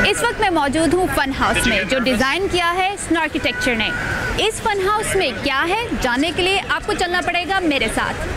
इस वक्त मैं मौजूद हूँ फन हाउस में, जो डिज़ाइन किया है स्नो आर्किटेक्चर ने। इस फन हाउस में क्या है, जानने के लिए आपको चलना पड़ेगा मेरे साथ।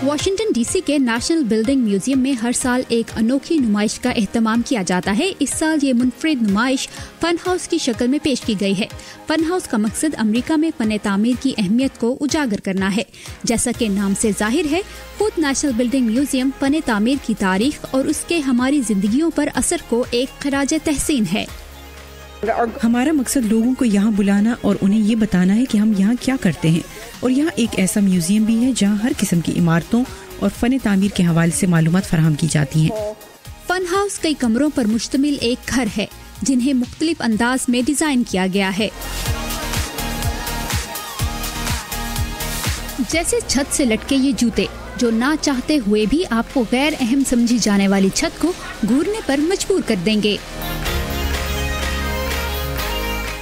वॉशिंगटन डीसी के नेशनल बिल्डिंग म्यूजियम में हर साल एक अनोखी नुमाइश का एहतमाम किया जाता है। इस साल ये मुनफरिद नुमाइश फन हाउस की शक्ल में पेश की गई है। फन हाउस का मकसद अमेरिका में फन तामीर की अहमियत को उजागर करना है। जैसा कि नाम से जाहिर है, खुद नेशनल बिल्डिंग म्यूजियम फन तामीर की तारीख और उसके हमारी जिंदगियों पर असर को एक खराज तहसीन है। हमारा मकसद लोगों को यहाँ बुलाना और उन्हें ये बताना है कि हम यहाँ क्या करते हैं। और यहाँ एक ऐसा म्यूजियम भी है जहाँ हर किस्म की इमारतों और फन तामीर के हवाले से मालूमात फराहम की जाती हैं। फन हाउस कई कमरों पर मुश्तमिल एक घर है, जिन्हें मुख्तलिफ अंदाज में डिजाइन किया गया है। जैसे छत से लटके ये जूते, जो ना चाहते हुए भी आपको गैर अहम समझी जाने वाली छत को घूरने पर मजबूर कर देंगे।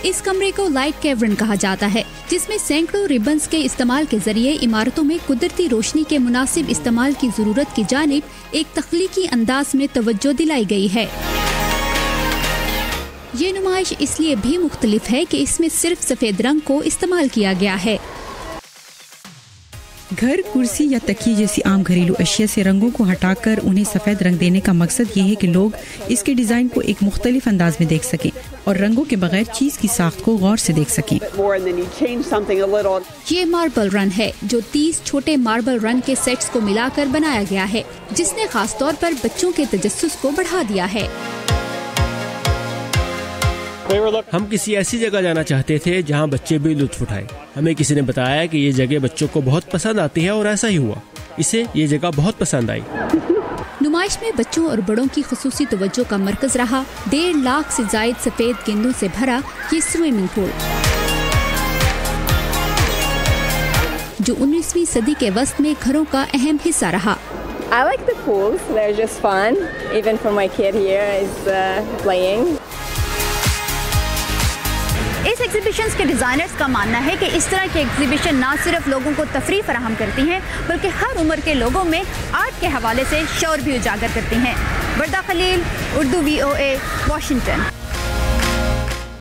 इस कमरे को लाइट कैवर्न कहा जाता है, जिसमें सैकड़ों रिबन्स के इस्तेमाल के जरिए इमारतों में कुदरती रोशनी के मुनासिब इस्तेमाल की जरूरत की जानिब एक तख्लीकी अंदाज में तवज्जो दिलाई गई है। ये नुमाइश इसलिए भी मुख्तलिफ है कि इसमें सिर्फ सफेद रंग को इस्तेमाल किया गया है। घर, कुर्सी या तकिए जैसी आम घरेलू अशिया से रंगों को हटाकर उन्हें सफ़ेद रंग देने का मकसद ये है कि लोग इसके डिज़ाइन को एक मुख्तलिफ अंदाज में देख सकें और रंगों के बगैर चीज़ की साख्त को गौर से देख सकें। ये मार्बल रन है, जो 30 छोटे मार्बल रन के सेट्स को मिलाकर बनाया गया है, जिसने खास तौर पर बच्चों के तजस्सुस को बढ़ा दिया है। हम किसी ऐसी जगह जाना चाहते थे जहां बच्चे भी लुत्फ उठाए। हमें किसी ने बताया कि ये जगह बच्चों को बहुत पसंद आती है और ऐसा ही हुआ। इसे ये जगह बहुत पसंद आई। नुमाइश में बच्चों और बड़ों की खुसूसी तवज्जो का मरकज रहा 1.5 लाख से जायद सफेद गेंदों से भरा ये स्विमिंग पूल, जो 19वीं सदी के वस्त में घरों का अहम हिस्सा रहा। I like the pools. They're just fun. Even for my kid here is playing. इस एग्जीबिशंस के डिज़ाइनर्स का मानना है कि इस तरह की एग्जीबिशन न सिर्फ लोगों को तफरीह फराहम करती हैं, बल्कि हर उम्र के लोगों में आर्ट के हवाले से शौर भी उजागर करती हैं। वर्दा खलील, उर्दू VOA, वाशिंगटन।